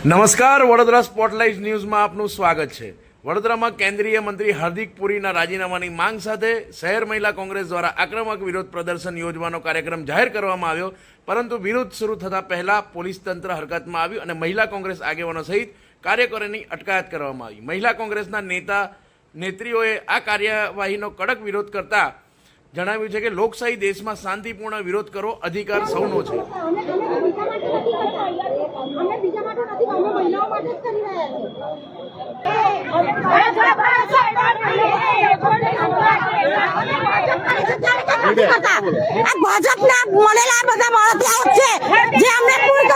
નમસ્કાર, વડોદરા સ્પોટલાઇટ ન્યૂઝમાં આપનું સ્વાગત છે। વડોદરામાં કેન્દ્રીય મંત્રી હાર્દિક પુરીના રાજીનામાની માંગ સાથે શહેર મહિલા કોંગ્રેસ દ્વારા આક્રમક વિરોધ પ્રદર્શન યોજવાનો કાર્યક્રમ જાહેર કરવામાં આવ્યો, પરંતુ વિરોધ શરૂ થતાં પહેલા પોલીસ તંત્ર હરકતમાં આવ્યું અને મહિલા કોંગ્રેસ આગેવાનો સહિત કાર્યકરોની અટકાયત કરવામાં આવી। મહિલા કોંગ્રેસના નેત્રીઓએ આ કાર્યવાહીનો કડક વિરોધ કરતા જણાવ્યું છે કે લોકશાહી દેશમાં શાંતિપૂર્ણ વિરોધ કરો, અધિકાર સૌનો છે। ભાજપના મળેલા બધા માળતિયાઓ છે જે અમને પૂરી